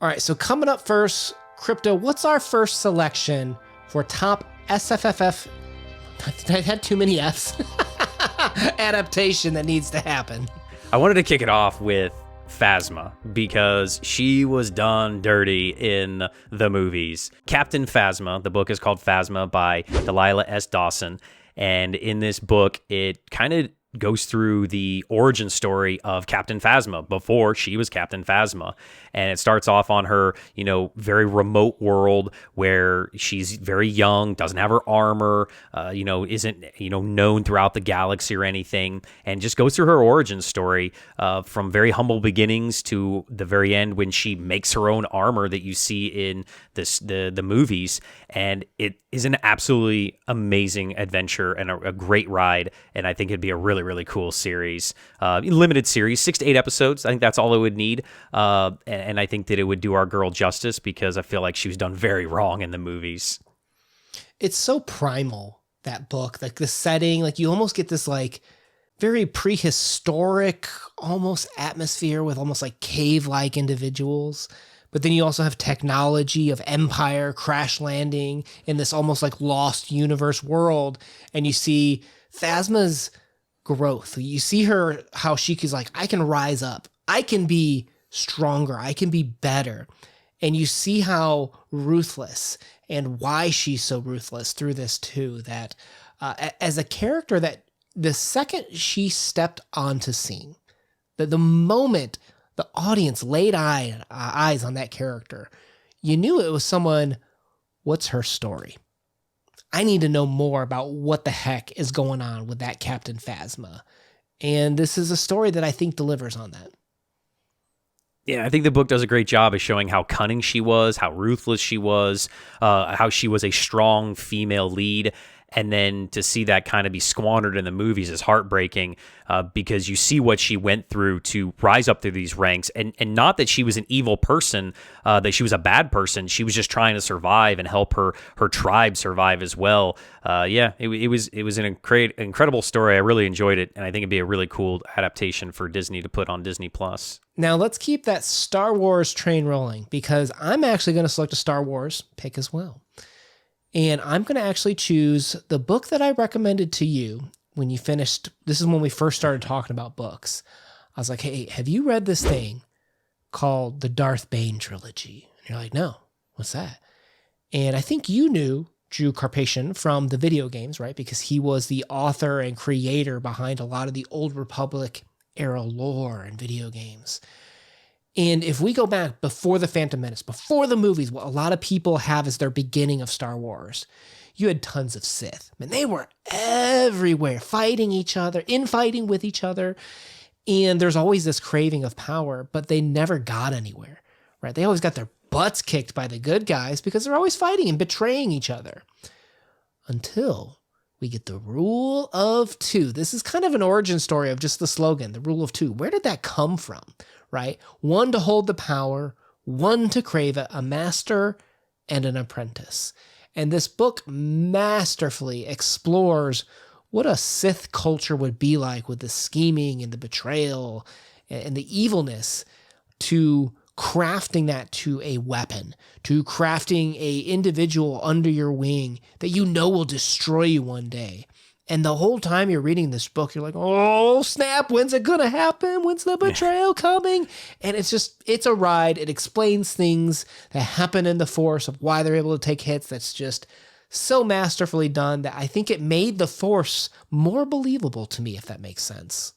All right, so coming up first, Crypto, what's our first selection for top SFFF? I had too many Fs. Adaptation that needs to happen. I wanted to kick it off with Phasma because she was done dirty in the movies. Captain Phasma, the book is called Phasma by Delilah S. Dawson. And in this book, it kind of goes through the origin story of Captain Phasma before she was Captain Phasma. And it starts off on her, very remote world where she's very young, doesn't have her armor, isn't, known throughout the galaxy or anything, and just goes through her origin story from very humble beginnings to the very end when she makes her own armor that you see in the movies. And it is an absolutely amazing adventure and a great ride. And I think it'd be a really, really cool series, limited series, 6 to 8 episodes. I think that's all it would need. And I think that it would do our girl justice because I feel like she was done very wrong in the movies. It's so primal, that book, like the setting, like you almost get this like very prehistoric almost atmosphere with almost like cave-like individuals. But then you also have technology of Empire crash landing in this almost like lost universe world. And you see Phasma's growth. You see her, how she's like, I can rise up. I can be stronger. I can be better. And you see how ruthless and why she's so ruthless through this too, that as a character that the second she stepped onto scene, the moment the audience laid eyes on that character, you knew it was someone, what's her story? I need to know more about what the heck is going on with that Captain Phasma. And this is a story that I think delivers on that. Yeah, I think the book does a great job of showing how cunning she was, how ruthless she was, how she was a strong female lead. And then to see that kind of be squandered in the movies is heartbreaking because you see what she went through to rise up through these ranks. And not that she was an evil person, that she was a bad person. She was just trying to survive and help her tribe survive as well. It was an incredible story. I really enjoyed it. And I think it'd be a really cool adaptation for Disney to put on Disney+. Now let's keep that Star Wars train rolling because I'm actually going to select a Star Wars pick as well. And I'm going to actually choose the book that I recommended to you when you finished. This is when we first started talking about books. I was like, hey, have you read this thing called the Darth Bane Trilogy? And you're like, no, what's that? And I think you knew Drew Karpyshyn from the video games, right? Because he was the author and creator behind a lot of the Old Republic era lore and video games. And if we go back before the Phantom Menace, before the movies, what a lot of people have as their beginning of Star Wars, you had tons of Sith. Man, they were everywhere, fighting each other, infighting with each other. And there's always this craving of power, but they never got anywhere, right? They always got their butts kicked by the good guys because they're always fighting and betraying each other. Until we get the rule of two. This is kind of an origin story of just the slogan, the rule of two. Where did that come from? Right? One to hold the power, one to crave it, a master and an apprentice. And this book masterfully explores what a Sith culture would be like with the scheming and the betrayal and the evilness to crafting that to a weapon, to crafting a individual under your wing that you know will destroy you one day. And the whole time you're reading this book, you're like, oh, snap, when's it going to happen? When's the betrayal coming? And it's a ride. It explains things that happen in the Force of why they're able to take hits. That's just so masterfully done that I think it made the Force more believable to me, if that makes sense.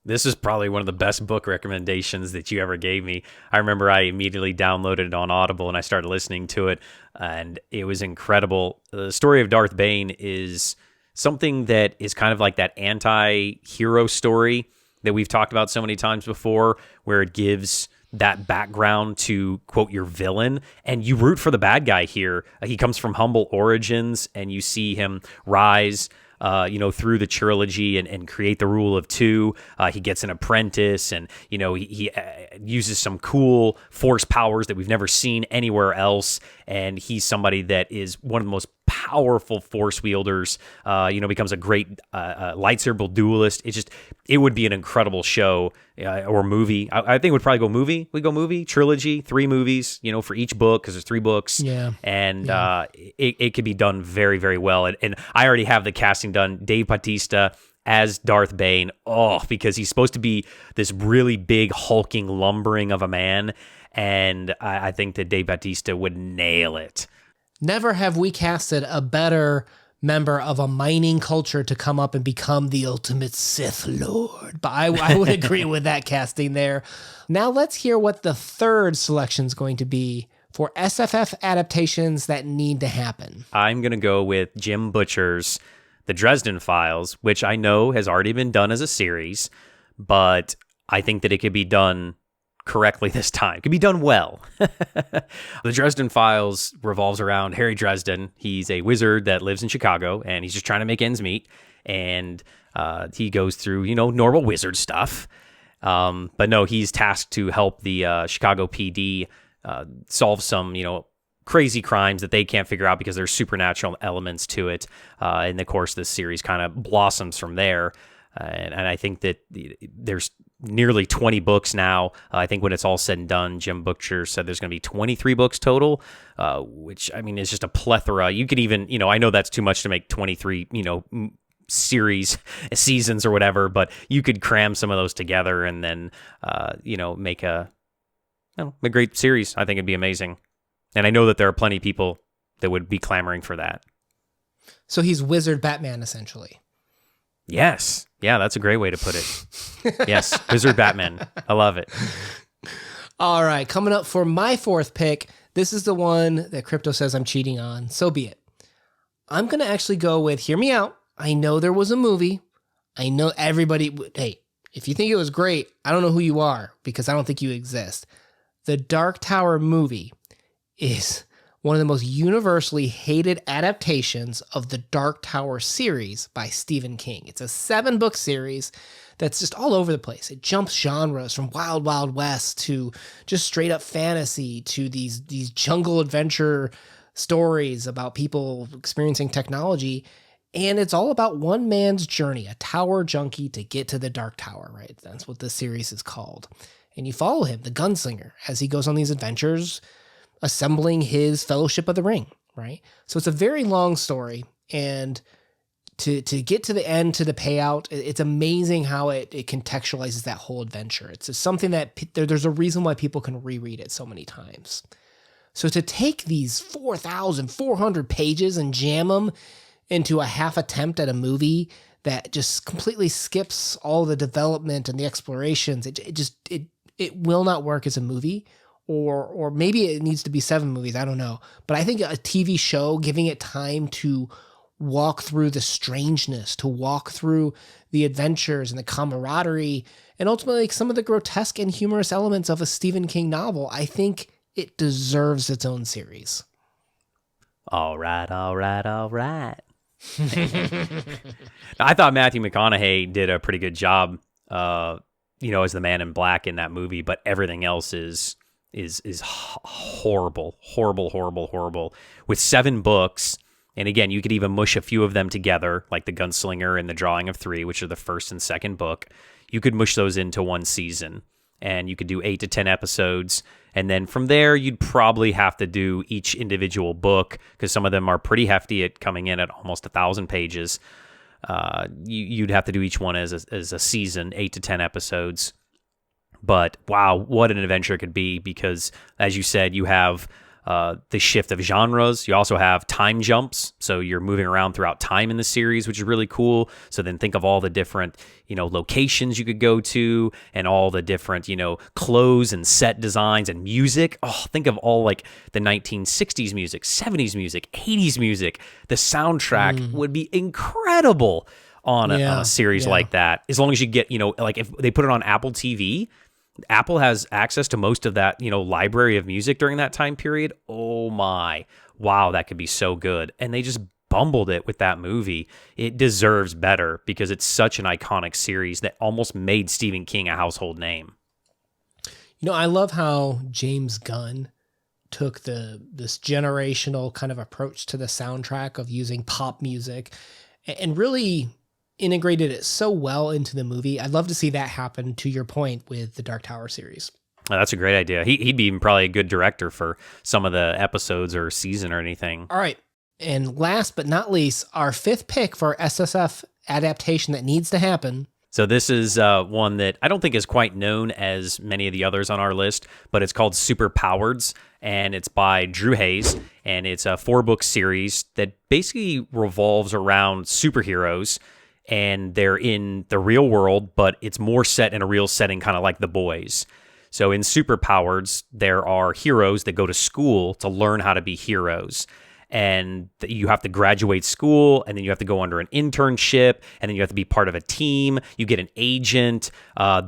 This is probably one of the best book recommendations that you ever gave me. I remember I immediately downloaded it on Audible and I started listening to it, and it was incredible. The story of Darth Bane is something that is kind of like that anti-hero story that we've talked about so many times before, where it gives that background to, quote, your villain, and you root for the bad guy here. He comes from humble origins, and you see him rise through the trilogy and create the rule of two. He gets an apprentice, and he uses some cool force powers that we've never seen anywhere else. And he's somebody that is one of the most powerful force wielders, becomes a great lightsaber duelist. It would be an incredible show or movie. I think it would probably go movie. We go movie, trilogy, 3 movies, for each book, because there's 3 books. Yeah. And it could be done very, very well. And I already have the casting done. Dave Bautista as Darth Bane. Oh, because he's supposed to be this really big, hulking, lumbering of a man. And I think that Dave Bautista would nail it. Never have we casted a better member of a mining culture to come up and become the ultimate Sith Lord. But I would agree with that casting there. Now let's hear what the third selection is going to be for SFF adaptations that need to happen. I'm going to go with Jim Butcher's The Dresden Files, which I know has already been done as a series, but I think that it could be done correctly this time. It could be done well. The Dresden Files revolves around Harry Dresden. He's a wizard that lives in Chicago, and he's just trying to make ends meet. And he goes through, normal wizard stuff. But no, he's tasked to help the Chicago PD solve some, crazy crimes that they can't figure out because there's supernatural elements to it. And of course, this series kind of blossoms from there. And I think that there's nearly 20 books now. I think when it's all said and done, Jim Butcher said there's going to be 23 books total, which, is just a plethora. You could even, I know that's too much to make 23, seasons or whatever, but you could cram some of those together and then, make a great series. I think it'd be amazing. And I know that there are plenty of people that would be clamoring for that. So he's Wizard Batman, essentially. Yes. Yeah, that's a great way to put it. Yes, Wizard Batman. I love it. All right, coming up for my fourth pick. This is the one that Crypto says I'm cheating on. So be it. I'm going to actually go with, hear me out. I know there was a movie. I know everybody, hey, if you think it was great, I don't know who you are because I don't think you exist. The Dark Tower movie is one of the most universally hated adaptations of the Dark Tower series by Stephen King. It's a 7-book series that's just all over the place. It jumps genres from Wild Wild West to just straight up fantasy to these jungle adventure stories about people experiencing technology. And it's all about one man's journey, a tower junkie to get to the Dark Tower, right? That's what the series is called. And you follow him, the gunslinger, as he goes on these adventures, assembling his Fellowship of the Ring, right? So it's a very long story, and to get to the end, to the payout, it's amazing how it contextualizes that whole adventure. It's just something that there's a reason why people can reread it so many times. So to take these 4,400 pages and jam them into a half attempt at a movie that just completely skips all the development and the explorations, it will not work as a movie. Or maybe it needs to be 7 movies. I don't know. But I think a TV show, giving it time to walk through the strangeness, to walk through the adventures and the camaraderie, and ultimately some of the grotesque and humorous elements of a Stephen King novel, I think it deserves its own series. All right. I thought Matthew McConaughey did a pretty good job, as the Man in Black in that movie, but everything else is horrible, with 7 books. And again, you could even mush a few of them together, like The Gunslinger and The Drawing of Three, which are the first and second book. You could mush those into one season, and you could do 8 to 10 episodes. And then from there, you'd probably have to do each individual book, because some of them are pretty hefty at coming in at almost 1,000 pages. You'd have to do each one as a season, 8 to 10 episodes. But wow, what an adventure it could be, because as you said, you have the shift of genres. You also have time jumps. So you're moving around throughout time in the series, which is really cool. So then think of all the different, locations you could go to, and all the different, clothes and set designs and music. Oh, think of all like the 1960s music, 70s music, 80s music. The soundtrack would be incredible on a series like that. As long as you get, like if they put it on Apple TV, Apple has access to most of that, library of music during that time period. Oh my, wow, that could be so good. And they just bumbled it with that movie. It deserves better because it's such an iconic series that almost made Stephen King a household name. I love how James Gunn took this generational kind of approach to the soundtrack of using pop music and really integrated it so well into the movie. I'd love to see that happen, to your point, with the Dark Tower series. Oh, that's a great idea. He'd be probably a good director for some of the episodes or season or anything. All right. And last but not least, our fifth pick for SSF adaptation that needs to happen. So this is one that I don't think is quite known as many of the others on our list, but it's called Superpowereds, and it's by Drew Hayes, and it's a 4-book series that basically revolves around superheroes, and they're in the real world, but it's more set in a real setting, kind of like The Boys. So in Superpowereds, there are heroes that go to school to learn how to be heroes. And you have to graduate school, and then you have to go under an internship, and then you have to be part of a team. You get an agent.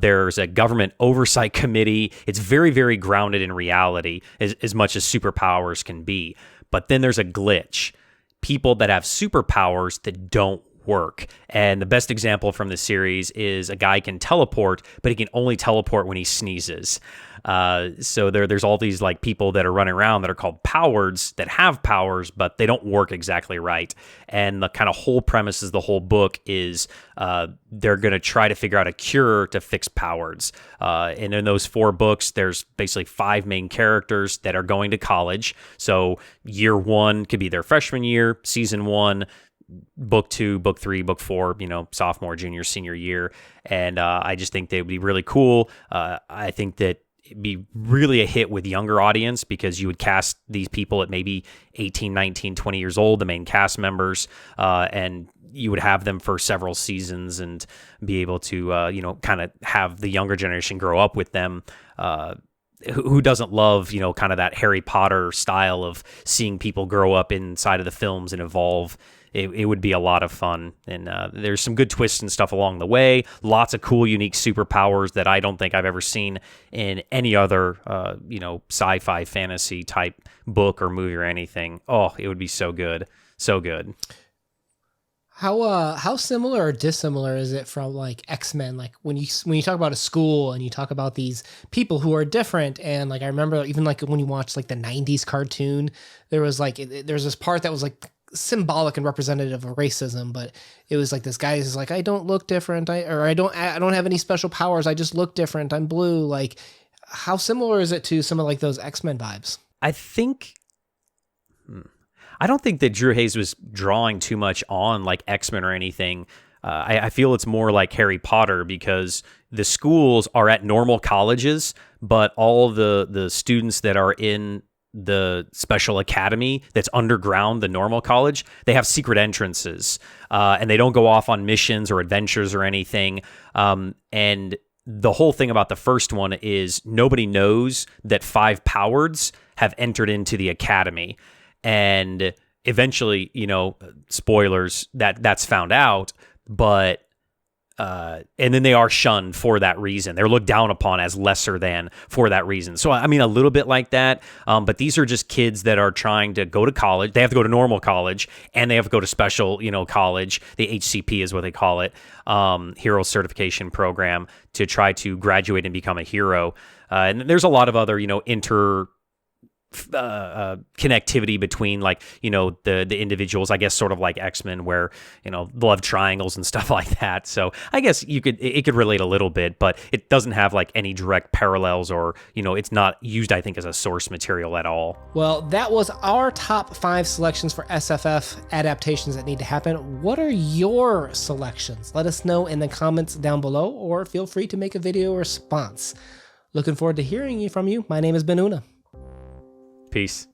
There's a government oversight committee. It's very, very grounded in reality, as much as superpowers can be. But then there's a glitch. People that have superpowers that don't work. And the best example from the series is a guy can teleport, but he can only teleport when he sneezes. So there's all these like people that are running around that are called powereds that have powers, but they don't work exactly right. And the kind of whole premise is the whole book is they're going to try to figure out a cure to fix powereds. And in those 4 books, there's basically 5 main characters that are going to college. So year 1 could be their freshman year, season 1, book 2, book 3, book 4, sophomore, junior, senior year. And I just think they would be really cool. I think that it'd be really a hit with younger audience because you would cast these people at maybe 18, 19, 20 years old, the main cast members, and you would have them for several seasons and be able to, kind of have the younger generation grow up with them. Who doesn't love, kind of that Harry Potter style of seeing people grow up inside of the films and evolve? It would be a lot of fun. And there's some good twists and stuff along the way. Lots of cool, unique superpowers that I don't think I've ever seen in any other, sci-fi fantasy type book or movie or anything. Oh, it would be so good. So good. How similar or dissimilar is it from like X-Men? Like when you talk about a school and you talk about these people who are different, and like I remember even like when you watched like the 90s cartoon, there was this part that was like symbolic and representative of racism, but it was like this guy is like, I don't look different, I don't have any special powers, I just look different, I'm blue. Like, how similar is it to some of like those X-Men vibes? I don't think that Drew Hayes was drawing too much on like X-Men or anything. I feel it's more like Harry Potter because the schools are at normal colleges, but all the students that are in the special academy that's underground, the normal college, they have secret entrances, and they don't go off on missions or adventures or anything. And the whole thing about the first one is nobody knows that 5 powereds have entered into the academy. And eventually, spoilers, that's found out, but and then they are shunned for that reason. They're looked down upon as lesser than for that reason. So, I mean, a little bit like that. But these are just kids that are trying to go to college. They have to go to normal college and they have to go to special, college. The HCP is what they call it. Hero Certification Program to try to graduate and become a hero. And there's a lot of other, connectivity between like the individuals, I guess, sort of like X-Men where love triangles and stuff like that. So I guess it could relate a little bit, but it doesn't have like any direct parallels or it's not used, I think, as a source material at all. Well, that was our top 5 selections for SFF adaptations that need to happen. What are your selections? Let us know in the comments down below, or feel free to make a video response. Looking forward to hearing from you. My name is Ben Una. Peace.